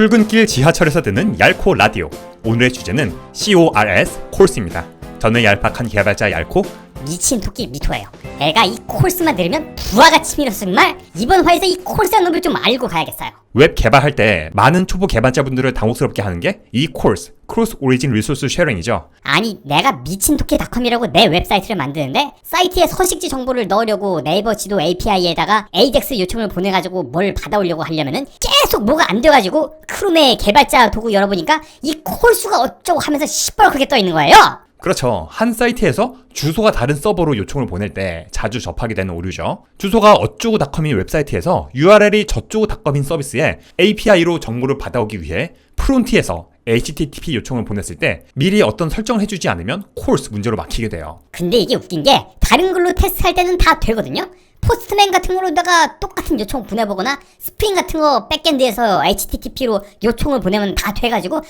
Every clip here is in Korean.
출근길 지하철에서 듣는 얄코 라디오. 오늘의 주제는 CORS, 콜스입니다. 저는 얄팍한 개발자 얄코. 미친 토끼 미토예요. 애가 이 콜스만 들으면 부하가 치밀어서 정말 이번 화에서 이 콜스라는 놈을 좀 알고 가야겠어요. 웹 개발할 때 많은 초보 개발자분들을 당혹스럽게 하는 게 이 콜스, 크로스 오리진 리소스 쉐어링이죠. 아니 내가 미친토끼닷컴이라고 내 웹사이트를 만드는데 사이트에 서식지 정보를 넣으려고 네이버 지도 API에다가 AJAX 요청을 보내가지고 뭘 받아오려고 하려면은 계속 뭐가 안 돼가지고 크롬의 개발자 도구 열어보니까 이 콜수가 어쩌고 하면서 시뻘겋게 떠있는 거예요. 그렇죠. 한 사이트에서 주소가 다른 서버로 요청을 보낼 때 자주 접하게 되는 오류죠. 주소가 어쩌고닷컴인 웹사이트에서 URL이 저쩌고닷컴인 서비스에 API로 정보를 받아오기 위해 프론트에서 HTTP 요청을 보냈을 때 미리 어떤 설정을 해주지 않으면 콜스 문제로 막히게 돼요. 근데 이게 웃긴 게 다른 걸로 테스트할 때는 다 되거든요. 포스트맨 같은 거로다가 똑같은 요청 보내보거나 스프링 같은 거 백엔드에서 HTTP로 요청을 보내면 다 돼가지고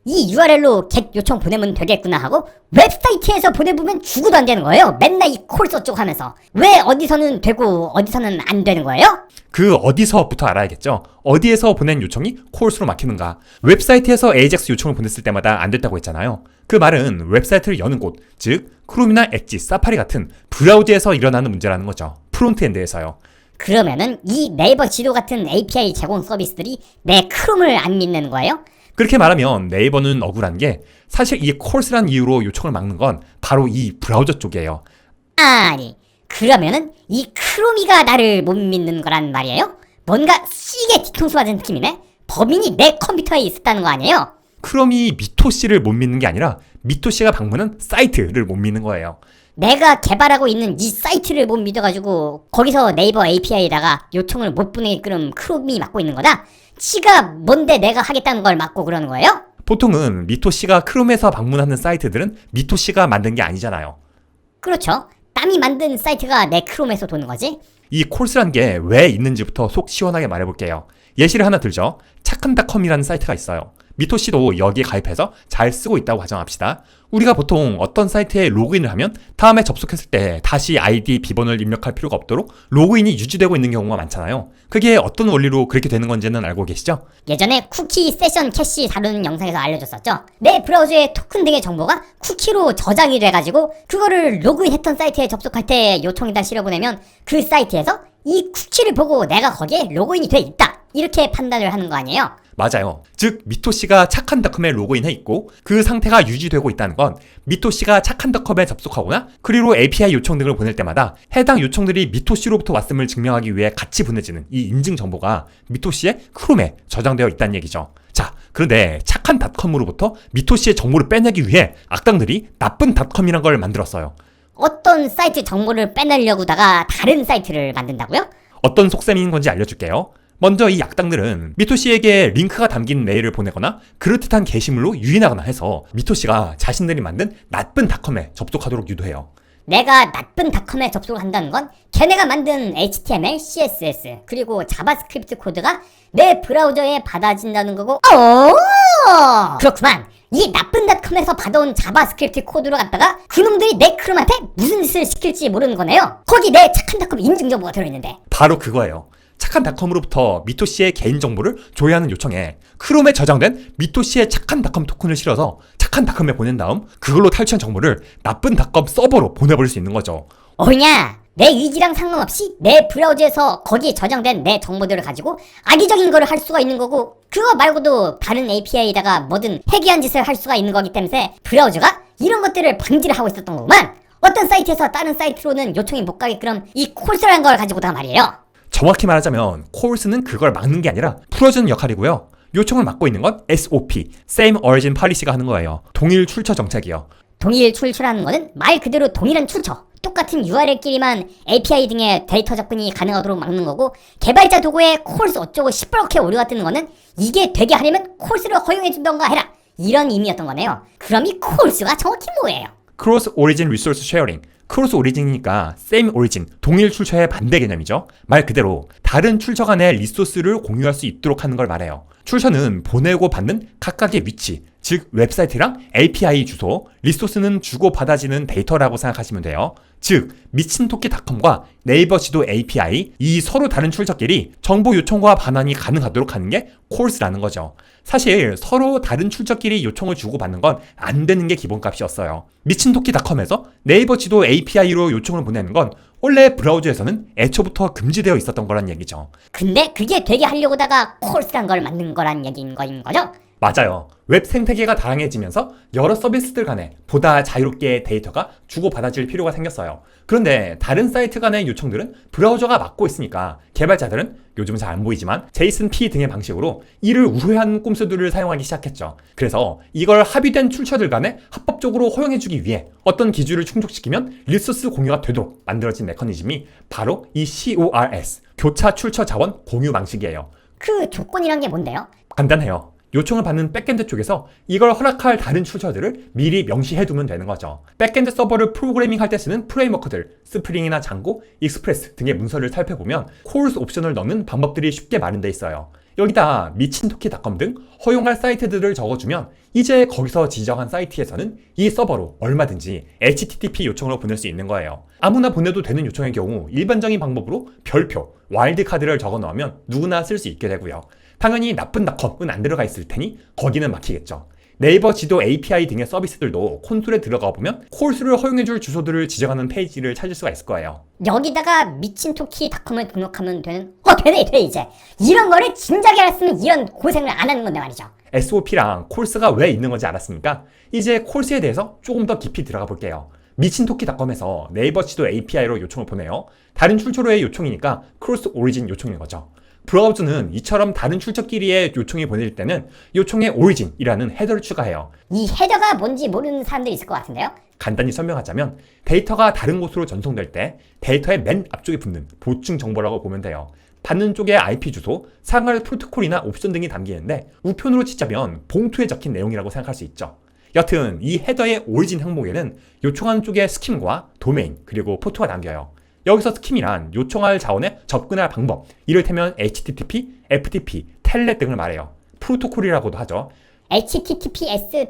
이 URL로 get 요청 보내면 되겠구나 하고 웹사이트에서 보내보면 죽어도 안 되는 거예요. 맨날 이 콜스 어쩌고 하면서. 왜 어디서는 되고 어디서는 안 되는 거예요? 그 어디서부터 알아야겠죠. 어디에서 보낸 요청이 콜스로 막히는가. 웹사이트에서 AJAX 요청을 보냈을 때마다 안 됐다고 했잖아요. 그 말은 웹사이트를 여는 곳, 즉 크롬이나 엣지, 사파리 같은 브라우저에서 일어나는 문제라는 거죠. 프론트엔드에서요. 그러면은 이 네이버 지도 같은 API 제공 서비스들이 내 크롬을 안 믿는 거예요? 그렇게 말하면 네이버는 억울한 게 사실 이 콜스란 이유로 요청을 막는 건 바로 이 브라우저 쪽이에요. 아니 그러면은 이 크롬이가 나를 못 믿는 거란 말이에요? 뭔가 시계 뒤통수 맞은 느낌이네? 범인이 내 컴퓨터에 있었다는 거 아니에요? 크롬이 미토씨를 못 믿는 게 아니라 미토씨가 방문한 사이트를 못 믿는 거예요. 내가 개발하고 있는 이 사이트를 못 믿어가지고 거기서 네이버 API에다가 요청을 못 보내게끔 크롬이 막고 있는 거다? 지가 뭔데 내가 하겠다는 걸 막고 그러는 거예요? 보통은 미토씨가 크롬에서 방문하는 사이트들은 미토씨가 만든 게 아니잖아요. 그렇죠. 남이 만든 사이트가 내 크롬에서 도는 거지. 이 콜스란 게 왜 있는지부터 속 시원하게 말해볼게요. 예시를 하나 들죠. 착한닷컴이라는 사이트가 있어요. 미토씨도 여기에 가입해서 잘 쓰고 있다고 가정합시다. 우리가 보통 어떤 사이트에 로그인을 하면 다음에 접속했을 때 다시 아이디, 비번을 입력할 필요가 없도록 로그인이 유지되고 있는 경우가 많잖아요. 그게 어떤 원리로 그렇게 되는 건지는 알고 계시죠? 예전에 쿠키 세션 캐시 다루는 영상에서 알려줬었죠. 내 브라우저의 토큰 등의 정보가 쿠키로 저장이 돼가지고 그거를 로그인했던 사이트에 접속할 때 요청에다 실어보내면 그 사이트에서 이 쿠키를 보고 내가 거기에 로그인이 돼 있다, 이렇게 판단을 하는 거 아니에요? 맞아요. 즉 미토씨가 착한닷컴에 로그인해 있고 그 상태가 유지되고 있다는 건 미토씨가 착한닷컴에 접속하거나 그리로 API 요청 등을 보낼 때마다 해당 요청들이 미토씨로부터 왔음을 증명하기 위해 같이 보내지는 이 인증 정보가 미토씨의 크롬에 저장되어 있다는 얘기죠. 자, 그런데 착한닷컴으로부터 미토씨의 정보를 빼내기 위해 악당들이 나쁜 닷컴이라는 걸 만들었어요. 어떤 사이트 정보를 빼내려고다가 다른 사이트를 만든다고요? 어떤 속셈인 건지 알려줄게요. 먼저 이 악당들은 미토씨에게 링크가 담긴 메일을 보내거나 그럴듯한 게시물로 유인하거나 해서 미토씨가 자신들이 만든 나쁜 닷컴에 접속하도록 유도해요. 내가 나쁜 닷컴에 접속을 한다는 건 걔네가 만든 HTML, CSS 그리고 자바스크립트 코드가 내 브라우저에 받아진다는 거고. 그렇구만. 이 나쁜 닷컴에서 받아온 자바스크립트 코드로 갖다가 그놈들이 내 크롬한테 무슨 짓을 시킬지 모르는 거네요. 거기 내 착한 닷컴 인증 정보가 들어있는데. 바로 그거예요. 착한닷컴으로부터 미토씨의 개인정보를 조회하는 요청에 크롬에 저장된 미토씨의 착한닷컴 토큰을 실어서 착한닷컴에 보낸 다음 그걸로 탈취한 정보를 나쁜닷컴 서버로 보내버릴 수 있는 거죠. 오냐, 내 의지랑 상관없이 내 브라우저에서 거기에 저장된 내 정보들을 가지고 악의적인 거를 할 수가 있는 거고, 그거 말고도 다른 API에다가 뭐든 해괴한 짓을 할 수가 있는 거기 때문에 브라우저가 이런 것들을 방지를 하고 있었던 거구만. 어떤 사이트에서 다른 사이트로는 요청이 못 가게끔 이 콜스라는 걸 가지고다 말이에요. 정확히 말하자면 콜스는 그걸 막는 게 아니라 풀어주는 역할이고요. 요청을 막고 있는 건 SOP, Same Origin Policy가 하는 거예요. 동일 출처 정책이요. 동일 출처라는 거는 말 그대로 동일한 출처, 똑같은 URL끼리만 API 등의 데이터 접근이 가능하도록 막는 거고, 개발자 도구에 콜스 어쩌고 시뻘겋게 오류가 뜨는 거는 이게 되게 하려면 콜스를 허용해준던가 해라, 이런 의미였던 거네요. 그럼 이 콜스가 정확히 뭐예요? Cross Origin Resource Sharing. 크로스 오리진이니까 same origin, 동일 출처의 반대 개념이죠. 말 그대로 다른 출처 간의 리소스를 공유할 수 있도록 하는 걸 말해요. 출처는 보내고 받는 각각의 위치, 즉 웹사이트랑 API 주소, 리소스는 주고받아지는 데이터라고 생각하시면 돼요. 즉 미친토끼닷컴과 네이버 지도 API, 이 서로 다른 출처끼리 정보 요청과 반환이 가능하도록 하는 게 콜스라는 거죠. 사실 서로 다른 출처끼리 요청을 주고받는 건 안 되는 게 기본값이었어요. 미친토끼닷컴에서 네이버 지도 API로 요청을 보내는 건 원래 브라우저에서는 애초부터 금지되어 있었던 거란 얘기죠. 근데 그게 되게 하려고다가 콜스란 걸 만든 거란 얘기인 거죠? 맞아요. 웹 생태계가 다양해지면서 여러 서비스들 간에 보다 자유롭게 데이터가 주고받아질 필요가 생겼어요. 그런데 다른 사이트 간의 요청들은 브라우저가 막고 있으니까 개발자들은 요즘은 잘 안 보이지만 JSON-P 등의 방식으로 이를 우회한 꼼수들을 사용하기 시작했죠. 그래서 이걸 합의된 출처들 간에 합법적으로 허용해주기 위해 어떤 기준을 충족시키면 리소스 공유가 되도록 만들어진 메커니즘이 바로 이 CORS, 교차 출처 자원 공유 방식이에요. 그 조건이란 게 뭔데요? 간단해요. 요청을 받는 백엔드 쪽에서 이걸 허락할 다른 출처들을 미리 명시해두면 되는 거죠. 백엔드 서버를 프로그래밍 할 때 쓰는 프레임워크들, 스프링이나 장고, 익스프레스 등의 문서를 살펴보면 콜스 옵션을 넣는 방법들이 쉽게 마련돼 있어요. 여기다 미친토끼닷컴 등 허용할 사이트들을 적어주면 이제 거기서 지정한 사이트에서는 이 서버로 얼마든지 HTTP 요청을 보낼 수 있는 거예요. 아무나 보내도 되는 요청의 경우 일반적인 방법으로 별표, 와일드카드를 적어 넣으면 누구나 쓸 수 있게 되고요. 당연히 나쁜 닷컴은 안 들어가 있을 테니 거기는 막히겠죠. 네이버 지도 API 등의 서비스들도 콘솔에 들어가 보면 콜스를 허용해줄 주소들을 지정하는 페이지를 찾을 수가 있을 거예요. 여기다가 미친토끼닷컴을 등록하면 되는? 돼 이제. 이런 거를 진작에 알았으면 이런 고생을 안 하는 건데 말이죠. SOP랑 콜스가 왜 있는 건지 알았으니까 이제 콜스에 대해서 조금 더 깊이 들어가 볼게요. 미친토끼닷컴에서 네이버 지도 API로 요청을 보내요. 다른 출처로의 요청이니까 크로스 오리진 요청인 거죠. 브라우저는 이처럼 다른 출처끼리의 요청이 보내질 때는 요청의 오리진이라는 헤더를 추가해요. 이 헤더가 뭔지 모르는 사람들이 있을 것 같은데요? 간단히 설명하자면 데이터가 다른 곳으로 전송될 때 데이터의 맨 앞쪽에 붙는 보충 정보라고 보면 돼요. 받는 쪽에 IP 주소, 사용할 프로토콜이나 옵션 등이 담기는데 우편으로 치자면 봉투에 적힌 내용이라고 생각할 수 있죠. 여튼 이 헤더의 오리진 항목에는 요청하는 쪽에 스킴과 도메인 그리고 포트가 담겨요. 여기서 스킴이란 요청할 자원에 접근할 방법, 이를테면 HTTP, FTP, 텔넷 등을 말해요. 프로토콜이라고도 하죠. https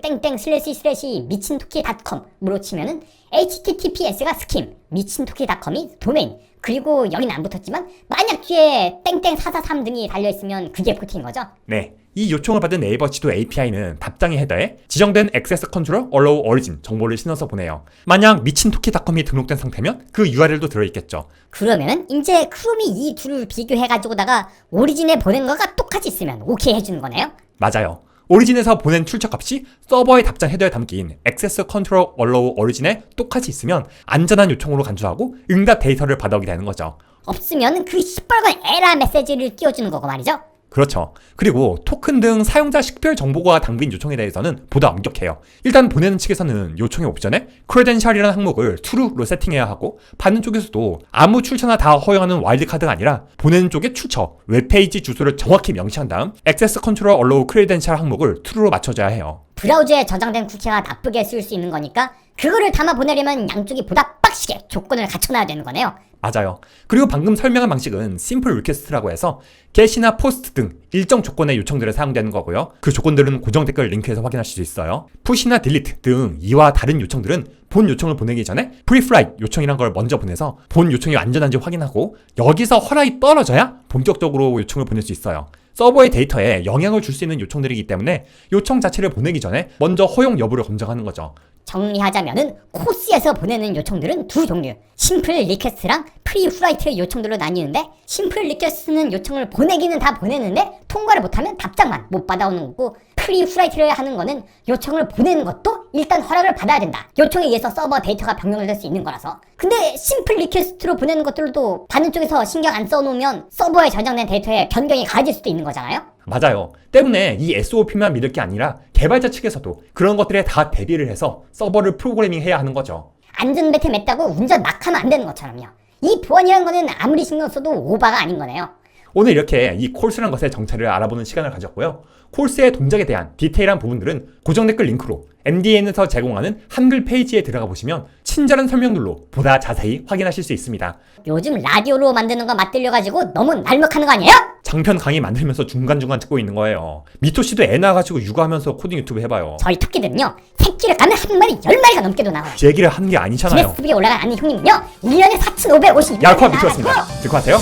미친토끼닷컴으로 치면은 https가 스킴, 미친토끼닷컴이 도메인, 그리고 여기는 안 붙었지만 만약 뒤에 땡땡 443 등이 달려있으면 그게 포트인 거죠? 네. 이 요청을 받은 네이버 지도 API는 답장의 헤더에 지정된 액세스 컨트롤 allow origin 정보를 신어서 보내요. 만약 미친토끼닷컴이 등록된 상태면 그 URL도 들어있겠죠. 그러면은 이제 크롬이 이 둘을 비교해가지고다가 오리진에 보낸 거가 똑같이 있으면 오케이 해주는 거네요? 맞아요. 오리진에서 보낸 출처 값이 서버의 답장 헤더에 담긴 액세스 컨트롤 allow origin에 똑같이 있으면 안전한 요청으로 간주하고 응답 데이터를 받아오게 되는 거죠. 없으면 그 시뻘건 에러 메시지를 띄워주는 거고 말이죠? 그렇죠. 그리고 토큰 등 사용자 식별 정보가 담긴 요청에 대해서는 보다 엄격해요. 일단 보내는 측에서는 요청의 옵션에 크레덴셜이라는 항목을 true로 세팅해야 하고 받는 쪽에서도 아무 출처나 다 허용하는 와일드카드가 아니라 보내는 쪽의 출처, 웹페이지 주소를 정확히 명시한 다음 액세스 컨트롤 allow 크레덴셜 항목을 true로 맞춰줘야 해요. 브라우저에 저장된 쿠키가 나쁘게 쓰일 수 있는 거니까 그거를 담아 보내려면 양쪽이 보다 빡시게 조건을 갖춰놔야 되는 거네요. 맞아요. 그리고 방금 설명한 방식은 심플 리퀘스트라고 해서 get이나 post 등 일정 조건의 요청들에 사용되는 거고요. 그 조건들은 고정 댓글 링크에서 확인하실 수 있어요. push나 delete 등 이와 다른 요청들은 본 요청을 보내기 전에 pre-flight 요청이란 걸 먼저 보내서 본 요청이 안전한지 확인하고 여기서 허락이 떨어져야 본격적으로 요청을 보낼 수 있어요. 서버의 데이터에 영향을 줄 수 있는 요청들이기 때문에 요청 자체를 보내기 전에 먼저 허용 여부를 검증하는 거죠. 정리하자면은 코스에서 보내는 요청들은 두 종류, 심플 리퀘스트랑 프리플라이트 요청들로 나뉘는데 심플 리퀘스트는 요청을 보내기는 다 보내는데 통과를 못하면 답장만 못 받아오는 거고 프리플라이트를 하는 거는 요청을 보내는 것도 일단 허락을 받아야 된다. 요청에 의해서 서버 데이터가 변경될 수 있는 거라서. 근데 심플 리퀘스트로 보내는 것들도 받는 쪽에서 신경 안 써놓으면 서버에 저장된 데이터에 변경이 가해질 수도 있는 거잖아요? 맞아요. 때문에 이 SOP만 믿을 게 아니라 개발자 측에서도 그런 것들에 다 대비를 해서 서버를 프로그래밍 해야 하는 거죠. 안전벨트 맸다고 운전 막 하면 안 되는 것처럼요. 이 보안이라는 거는 아무리 신경 써도 오바가 아닌 거네요. 오늘 이렇게 이 콜스라는 것의 정체를 알아보는 시간을 가졌고요. 콜스의 동작에 대한 디테일한 부분들은 고정 댓글 링크로 MDN에서 제공하는 한글 페이지에 들어가 보시면 친절한 설명들로 보다 자세히 확인하실 수 있습니다. 요즘 라디오로 만드는 거 맞들려가지고 너무 날먹하는 거 아니에요? 장편 강의 만들면서 중간중간 찍고 있는 거예요. 미토 씨도 애 낳아가지고 육아하면서 코딩 유튜브 해봐요. 저희 토끼들은요 새끼를 까면 한 마리 10마리가 넘게도 나와요. 제 얘기를 하는 게 아니잖아요. 기네스북에 올라간 아는 형님은요 1년에 4,550. 야쿠아 미토였습니다. 듣고 하세요.